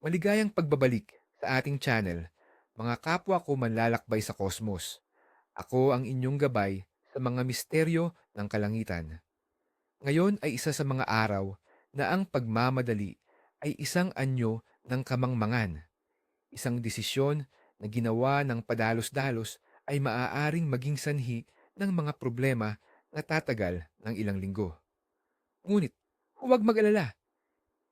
Maligayang pagbabalik sa ating channel, mga kapwa ko manlalakbay sa kosmos. Ako ang inyong gabay sa mga misteryo ng kalangitan. Ngayon ay isa sa mga araw na ang pagmamadali ay isang anyo ng kamangmangan. Isang desisyon na ginawa ng padalos-dalos ay maaaring maging sanhi ng mga problema na tatagal ng ilang linggo. Ngunit, huwag mag-alala.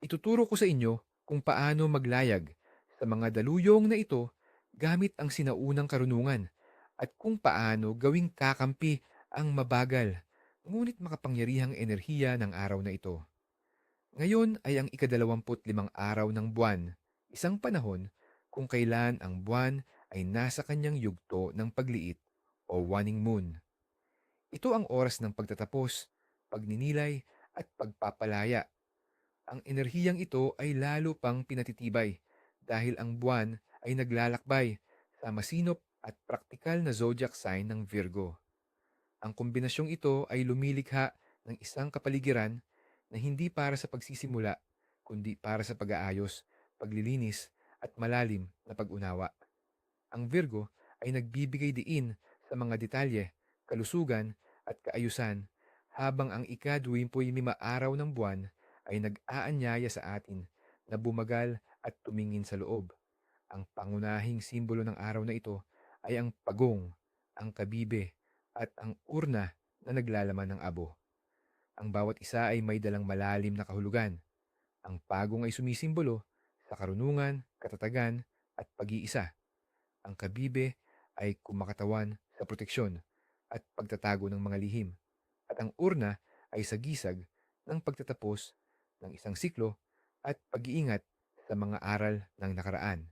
Ituturo ko sa inyo kung paano maglayag sa mga daluyong na ito gamit ang sinaunang karunungan at kung paano gawing kakampi ang mabagal ngunit makapangyarihang enerhiya ng araw na ito. Ngayon ay ang ika-25 araw ng buwan, isang panahon kung kailan ang buwan ay nasa kanyang yugto ng pagliit o waning moon. Ito ang oras ng pagtatapos, pagninilay at pagpapalaya. Ang enerhiyang ito ay lalo pang pinatitibay dahil ang buwan ay naglalakbay sa masinop at praktikal na zodiac sign ng Virgo. Ang kombinasyong ito ay lumilikha ng isang kapaligiran na hindi para sa pagsisimula, kundi para sa pag-aayos, paglilinis, at malalim na pag-unawa. Ang Virgo ay nagbibigay diin sa mga detalye, kalusugan, at kaayusan, habang ang ika-25 araw ng buwan ay nag-aanyaya sa atin na bumagal at tumingin sa loob. Ang pangunahing simbolo ng araw na ito ay ang pagong, ang kabibe, at ang urna na naglalaman ng abo. Ang bawat isa ay may dalang malalim na kahulugan. Ang pagong ay sumisimbolo sa karunungan, katatagan, at pag-iisa. Ang kabibe ay kumakatawan sa proteksyon at pagtatago ng mga lihim. At ang urna ay sagisag ng pagtatapos ng isang siklo at pag-iingat sa mga aral ng nakaraan.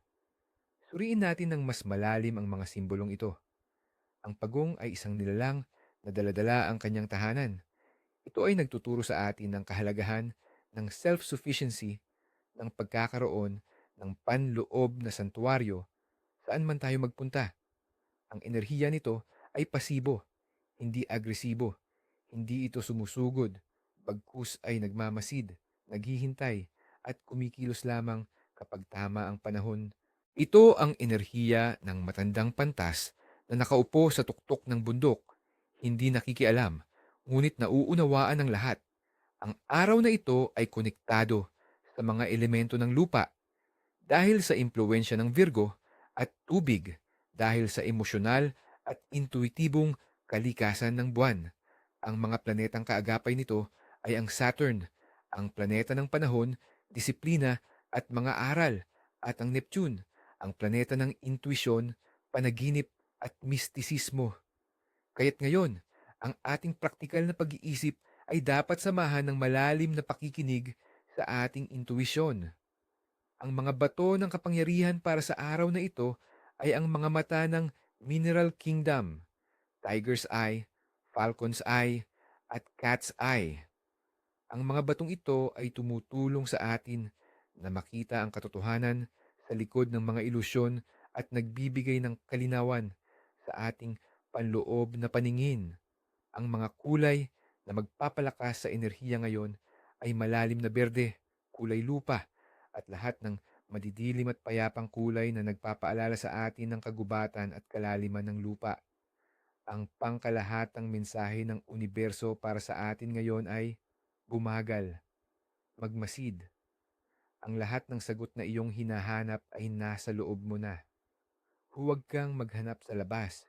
Suriin natin ng mas malalim ang mga simbolong ito. Ang pagong ay isang nilalang na daladala ang kanyang tahanan. Ito ay nagtuturo sa atin ng kahalagahan ng self-sufficiency, ng pagkakaroon ng panloob na santuaryo saan man tayo magpunta. Ang enerhiya nito ay pasibo, hindi agresibo. Hindi ito sumusugod, bagkus ay nagmamasid, naghihintay, at kumikilos lamang kapag tama ang panahon. Ito ang enerhiya ng matandang pantas na nakaupo sa tuktok ng bundok, hindi nakikialam, ngunit nauunawaan ng lahat. Ang araw na ito ay konektado sa mga elemento ng lupa dahil sa impluensya ng Virgo at tubig dahil sa emosyonal at intuitibong kalikasan ng buwan. Ang mga planetang kaagapay nito ay ang Saturn, ang planeta ng panahon, disiplina at mga aral, at ang Neptune, ang planeta ng intuisyon, panaginip at mistisismo. Kaya't ngayon, ang ating praktikal na pag-iisip ay dapat samahan ng malalim na pakikinig sa ating intuisyon. Ang mga bato ng kapangyarihan para sa araw na ito ay ang mga mata ng Mineral Kingdom, Tiger's Eye, Falcon's Eye, at Cat's Eye. Ang mga batong ito ay tumutulong sa atin na makita ang katotohanan sa likod ng mga ilusyon at nagbibigay ng kalinawan sa ating panloob na paningin. Ang mga kulay na magpapalakas sa enerhiya ngayon ay malalim na berde, kulay lupa, at lahat ng madidilim at payapang kulay na nagpapaalala sa atin ng kagubatan at kalaliman ng lupa. Ang pangkalahatang mensahe ng universo para sa atin ngayon ay bumagal, magmasid. Ang lahat ng sagot na iyong hinahanap ay nasa loob mo na. Huwag kang maghanap sa labas.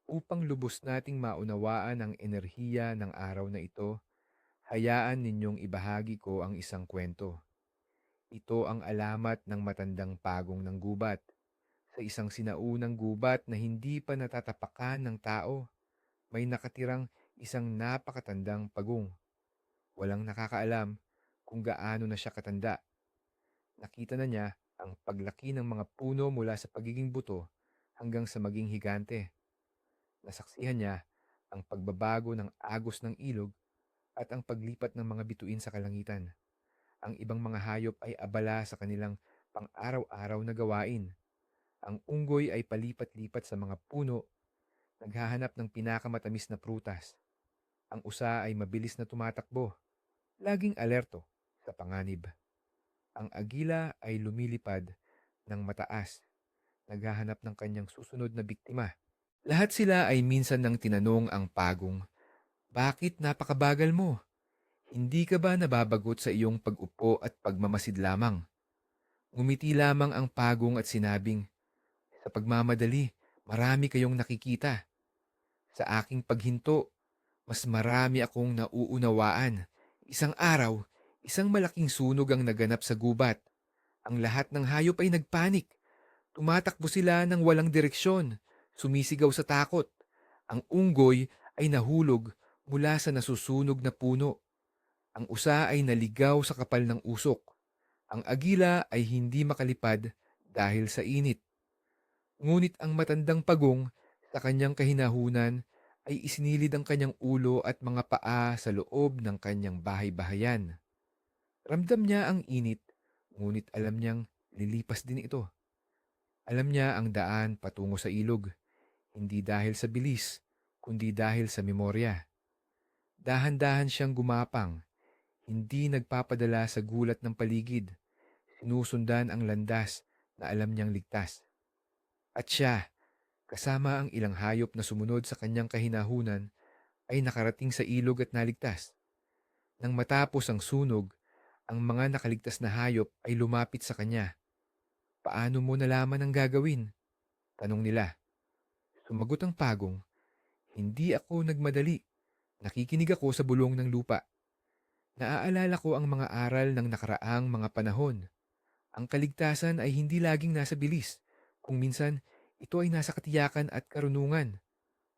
Upang lubos nating maunawaan ang enerhiya ng araw na ito, hayaan ninyong ibahagi ko ang isang kwento. Ito ang alamat ng matandang pagong ng gubat. Sa isang sinaunang gubat na hindi pa natatapakan ng tao, may nakatirang isang napakatandang pagong. Walang nakakaalam kung gaano na siya katanda. Nakita na niya ang paglaki ng mga puno mula sa pagiging buto hanggang sa maging higante. Nasaksihan niya ang pagbabago ng agos ng ilog at ang paglipat ng mga bituin sa kalangitan. Ang ibang mga hayop ay abala sa kanilang pang-araw-araw na gawain. Ang unggoy ay palipat-lipat sa mga puno, naghahanap ng pinakamatamis na prutas. Ang usa ay mabilis na tumatakbo, laging alerto sa panganib. Ang agila ay lumilipad ng mataas, naghahanap ng kanyang susunod na biktima. Lahat sila ay minsan nang tinanong ang pagong, "Bakit napakabagal mo? Hindi ka ba nababagot sa iyong pag-upo at pagmamasid lamang?" Ngumiti lamang ang pagong at sinabing, "Sa pagmamadali, marami kayong nakikita. Sa aking paghinto, mas marami akong nauunawaan. Isang araw, isang malaking sunog ang naganap sa gubat. Ang lahat ng hayop ay nagpanik. Tumatakbo sila ng walang direksyon, sumisigaw sa takot. Ang unggoy ay nahulog mula sa nasusunog na puno. Ang usa ay naligaw sa kapal ng usok. Ang agila ay hindi makalipad dahil sa init. Ngunit ang matandang pagong sa kanyang kahinahunan ay isinilid ang kanyang ulo at mga paa sa loob ng kanyang bahay-bahayan. Ramdam niya ang init, ngunit alam niyang lilipas din ito. Alam niya ang daan patungo sa ilog, hindi dahil sa bilis, kundi dahil sa memorya. Dahan-dahan siyang gumapang, hindi nagpapadala sa gulat ng paligid. Sinusundan ang landas na alam niyang ligtas. At siya, kasama ang ilang hayop na sumunod sa kanyang kahinahunan, ay nakarating sa ilog at naligtas. Nang matapos ang sunog, ang mga nakaligtas na hayop ay lumapit sa kanya. "Paano mo nalaman ang gagawin?" tanong nila. Sumagot ang pagong, "Hindi ako nagmadali. Nakikinig ako sa bulong ng lupa. Naaalala ko ang mga aral ng nakaraang mga panahon. Ang kaligtasan ay hindi laging nasa bilis. Kung minsan, ito ay nasa katiyakan at karunungan.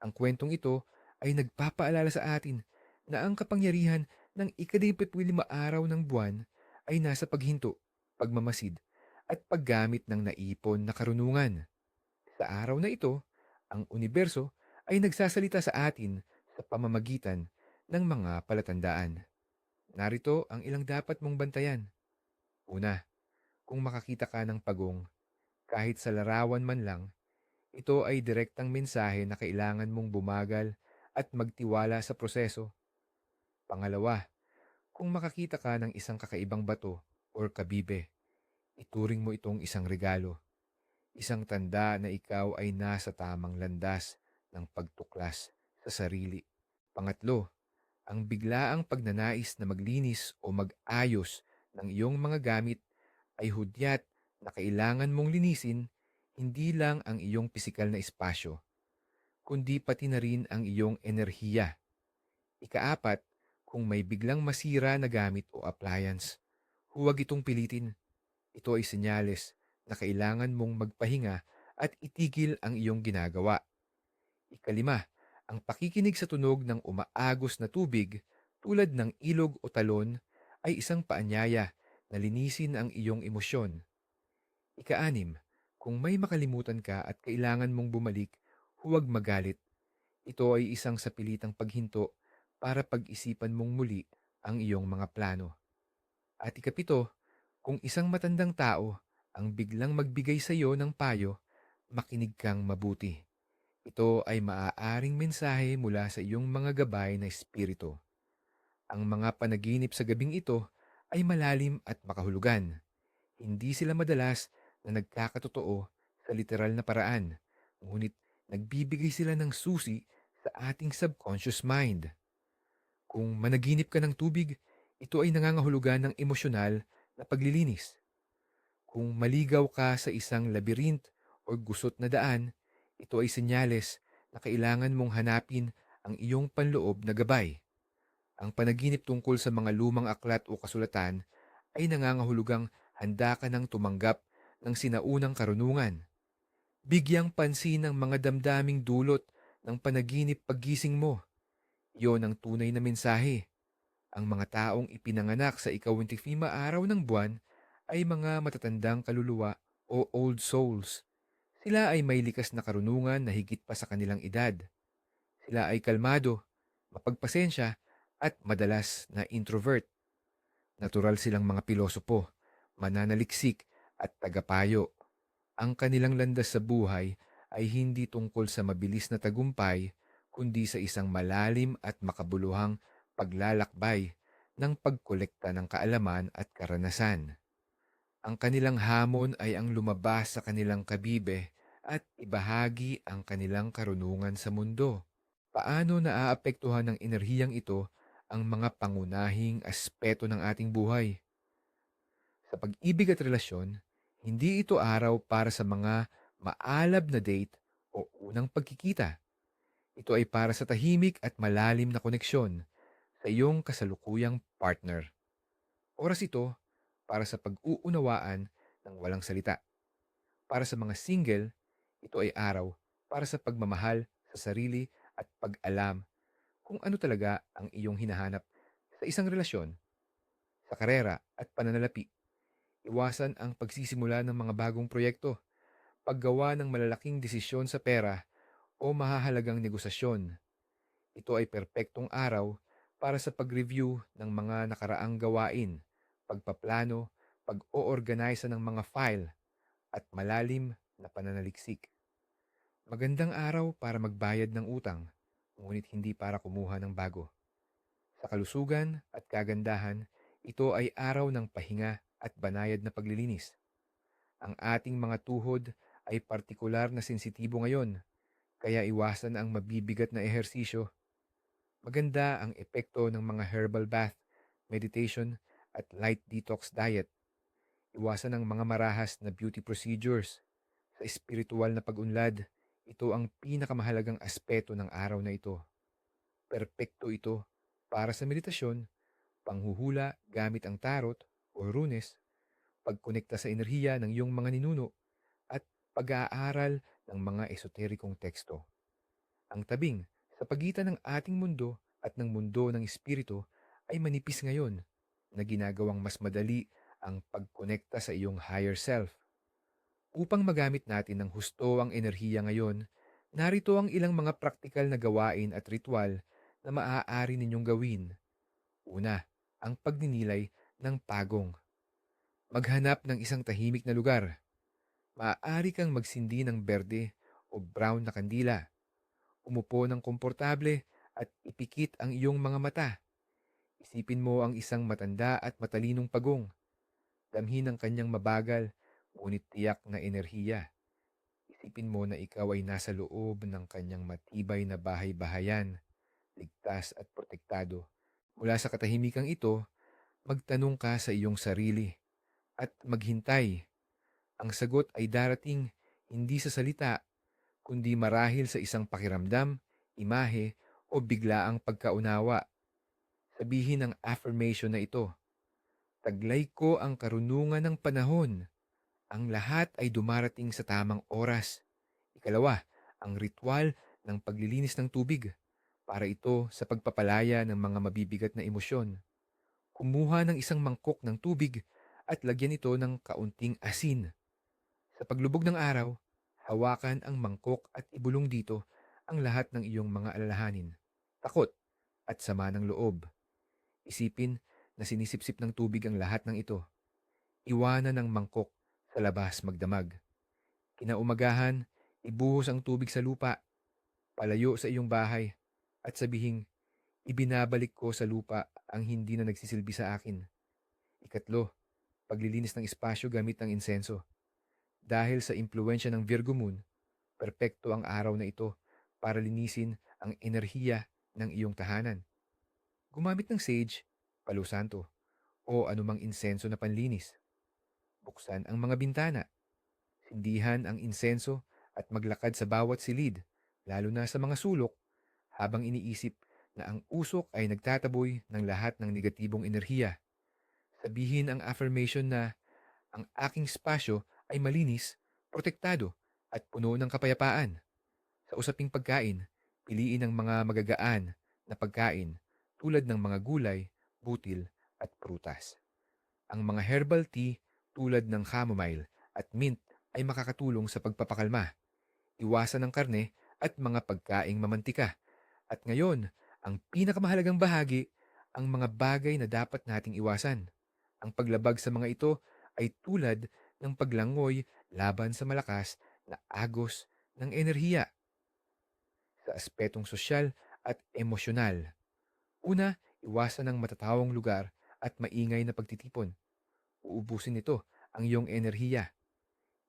Ang kwentong ito ay nagpapaalala sa atin na ang kapangyarihan ng ika-25 araw ng buwan ay nasa paghinto, pagmamasid, at paggamit ng naipon na karunungan. Sa araw na ito, ang universo ay nagsasalita sa atin sa pamamagitan ng mga palatandaan. Narito ang ilang dapat mong bantayan. Una, kung makakita ka ng pagong, kahit sa larawan man lang, ito ay direktang mensahe na kailangan mong bumagal at magtiwala sa proseso. Pangalawa, kung makakita ka ng isang kakaibang bato or kabibe, ituring mo itong isang regalo, isang tanda na ikaw ay nasa tamang landas ng pagtuklas sa sarili. Pangatlo, ang biglaang pagnanais na maglinis o mag-ayos ng iyong mga gamit ay hudyat na kailangan mong linisin hindi lang ang iyong pisikal na espasyo, kundi pati na rin ang iyong enerhiya. Ikaapat, kung may biglang masira na gamit o appliance, huwag itong pilitin. Ito ay senyales na kailangan mong magpahinga at itigil ang iyong ginagawa. Ikalima, ang pakikinig sa tunog ng umaagos na tubig tulad ng ilog o talon ay isang paanyaya na linisin ang iyong emosyon. Ikaanim, kung may makalimutan ka at kailangan mong bumalik, huwag magalit. Ito ay isang sapilitang paghinto para pag-isipan mong muli ang iyong mga plano. At ikapito, kung isang matandang tao ang biglang magbigay sa iyo ng payo, makinig kang mabuti. Ito ay maaaring mensahe mula sa iyong mga gabay na espiritu. Ang mga panaginip sa gabing ito ay malalim at makahulugan. Hindi sila madalas na nagkakatotoo sa literal na paraan, ngunit nagbibigay sila ng susi sa ating subconscious mind. Kung managinip ka ng tubig, ito ay nangangahulugan ng emosyonal na paglilinis. Kung maligaw ka sa isang labyrinth o gusot na daan, ito ay senyales na kailangan mong hanapin ang iyong panloob na gabay. Ang panaginip tungkol sa mga lumang aklat o kasulatan ay nangangahulugang handa ka ng tumanggap ng sinaunang karunungan. Bigyang pansin ang mga damdaming dulot ng panaginip paggising mo. Iyon ang tunay na mensahe. Ang mga taong ipinanganak sa ika-25 araw ng buwan ay mga matatandang kaluluwa o old souls. Sila ay may likas na karunungan na higit pa sa kanilang edad. Sila ay kalmado, mapagpasensya, at madalas na introvert. Natural silang mga pilosopo, mananaliksik, at tagapayo. Ang kanilang landas sa buhay ay hindi tungkol sa mabilis na tagumpay, kundi sa isang malalim at makabuluhang paglalakbay ng pagkolekta ng kaalaman at karanasan. Ang kanilang hamon ay ang lumabas sa kanilang kabibe at ibahagi ang kanilang karunungan sa mundo. Paano naaapektuhan ng enerhiyang ito ang mga pangunahing aspeto ng ating buhay? Sa pag-ibig at relasyon, hindi ito araw para sa mga maalab na date o unang pagkikita. Ito ay para sa tahimik at malalim na koneksyon sa iyong kasalukuyang partner. Oras ito para sa pag-uunawaan ng walang salita. Para sa mga single, ito ay araw para sa pagmamahal sa sarili at pag-alam kung ano talaga ang iyong hinahanap sa isang relasyon, sa karera at pananalapi. Iwasan ang pagsisimula ng mga bagong proyekto, paggawa ng malalaking desisyon sa pera o mahahalagang negosasyon. Ito ay perpektong araw para sa pag-review ng mga nakaraang gawain, pagpaplano, pag-oorganisa ng mga file, at malalim na pananaliksik. Magandang araw para magbayad ng utang, ngunit hindi para kumuha ng bago. Sa kalusugan at kagandahan, ito ay araw ng pahinga at banayad na paglilinis. Ang ating mga tuhod ay partikular na sensitibo ngayon, kaya iwasan ang mabibigat na ehersisyo. Maganda ang epekto ng mga herbal bath, meditation, at light detox diet. Iwasan ang mga marahas na beauty procedures. Sa espiritual na pag-unlad, ito ang pinakamahalagang aspeto ng araw na ito. Perpekto ito para sa meditasyon, panghuhula gamit ang tarot o runes, pagkonekta sa enerhiya ng iyong mga ninuno, at pag-aaral ng mga esoterikong teksto. Ang tabing sa pagitan ng ating mundo at ng mundo ng espiritu ay manipis ngayon na ginagawang mas madali ang pagkonekta sa iyong higher self. Upang magamit natin ng husto ang enerhiya ngayon, narito ang ilang mga praktikal na gawain at ritual na maaari ninyong gawin. Una, ang pagninilay ng pagong. Maghanap ng isang tahimik na lugar. Maaari kang magsindi ng berde o brown na kandila. Umupo ng komportable at ipikit ang iyong mga mata. Isipin mo ang isang matanda at matalinong pagong. Damhin ang kanyang mabagal, ngunit tiyak na enerhiya. Isipin mo na ikaw ay nasa loob ng kanyang matibay na bahay-bahayan, ligtas at protektado. Mula sa katahimikang ito, magtanong ka sa iyong sarili at maghintay. Ang sagot ay darating hindi sa salita, kundi marahil sa isang pakiramdam, imahe, o biglaang pagkaunawa. Sabihin ang affirmation na ito: taglay ko ang karunungan ng panahon. Ang lahat ay dumarating sa tamang oras. Ikalawa, ang ritual ng paglilinis ng tubig. Para ito sa pagpapalaya ng mga mabibigat na emosyon. Kumuha ng isang mangkok ng tubig at lagyan ito ng kaunting asin. Sa paglubog ng araw, hawakan ang mangkok at ibulong dito ang lahat ng iyong mga alalahanin, takot at sama ng loob. Isipin na sinisipsip ng tubig ang lahat ng ito. Iwanan ang mangkok sa labas magdamag. Kinaumagahan, ibuhos ang tubig sa lupa, palayo sa iyong bahay, at sabihing, ibinabalik ko sa lupa ang hindi na nagsisilbi sa akin. Ikatlo, paglilinis ng espasyo gamit ng insenso. Dahil sa impluensya ng Virgo Moon, perpekto ang araw na ito para linisin ang enerhiya ng iyong tahanan. Gumamit ng sage, palo santo, o anumang insenso na panlinis. Buksan ang mga bintana, sindihan ang insenso at maglakad sa bawat silid, lalo na sa mga sulok, habang iniisip na ang usok ay nagtataboy ng lahat ng negatibong enerhiya. Sabihin ang affirmation na ang aking spasyo ay malinis, protektado, at puno ng kapayapaan. Sa usaping pagkain, piliin ang mga magagaan na pagkain tulad ng mga gulay, butil, at prutas. Ang mga herbal tea tulad ng chamomile at mint ay makakatulong sa pagpapakalma. Iwasan ang karne at mga pagkaing mamantika. At ngayon, ang pinakamahalagang bahagi, ang mga bagay na dapat nating iwasan. Ang paglabag sa mga ito ay tulad ng paglangoy laban sa malakas na agos ng enerhiya sa aspetong sosyal at emosyonal. Una, iwasan ang matatawang lugar at maingay na pagtitipon. Uubusin nito ang iyong enerhiya.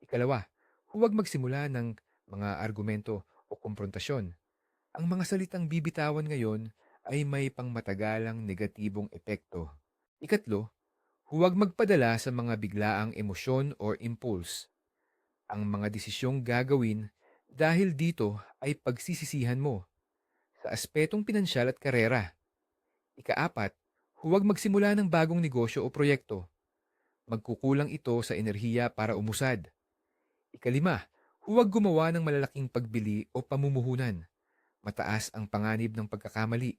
Ikalawa, huwag magsimula ng mga argumento o komprontasyon. Ang mga salitang bibitawan ngayon ay may pangmatagalang negatibong epekto. Ikatlo, huwag magpadala sa mga biglaang emosyon or impulse. Ang mga desisyong gagawin dahil dito ay pagsisisihan mo sa aspetong pinansyal at karera. Ikaapat, huwag magsimula ng bagong negosyo o proyekto. Magkukulang ito sa enerhiya para umusad. Ikalima, huwag gumawa ng malalaking pagbili o pamumuhunan. Mataas ang panganib ng pagkakamali.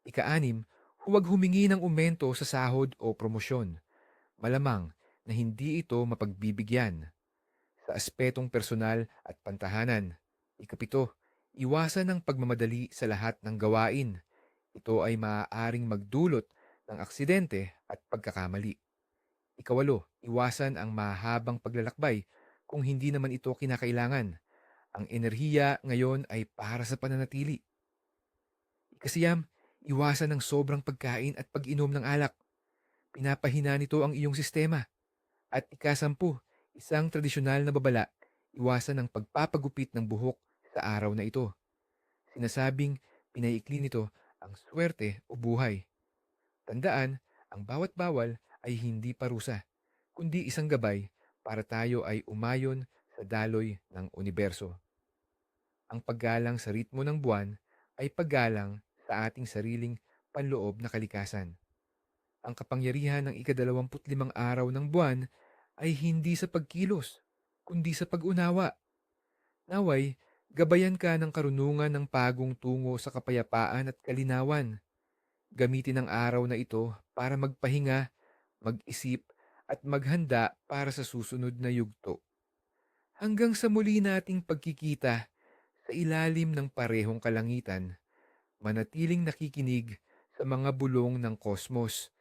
Ikaanim, huwag humingi ng umento sa sahod o promosyon. Malamang na hindi ito mapagbibigyan. Sa aspetong personal at pantahanan. Ikapito, iwasan ang pagmamadali sa lahat ng gawain. Ito ay maaaring magdulot ng aksidente at pagkakamali. Ikawalo, iwasan ang mahabang paglalakbay kung hindi naman ito kinakailangan. Ang enerhiya ngayon ay para sa pananatili. Ikasiyam, iwasan ng sobrang pagkain at pag-inom ng alak. Pinapahina nito ang iyong sistema. At ikasampu, isang tradisyonal na babala, iwasan ang pagpapagupit ng buhok sa araw na ito. Sinasabing pinaikli nito ang swerte o buhay. Tandaan, ang bawat bawal ay hindi parusa, kundi isang gabay para tayo ay umayon sa daloy ng universo. Ang paggalang sa ritmo ng buwan ay paggalang sa ating sariling panloob na kalikasan. Ang kapangyarihan ng ika-25 araw ng buwan ay hindi sa pagkilos, kundi sa pag-unawa. Naway, gabayan ka ng karunungan ng pagong tungo sa kapayapaan at kalinawan. Gamitin ang araw na ito para magpahinga, mag-isip, at maghanda para sa susunod na yugto. Hanggang sa muli nating pagkikita sa ilalim ng parehong kalangitan, manatiling nakikinig sa mga bulong ng kosmos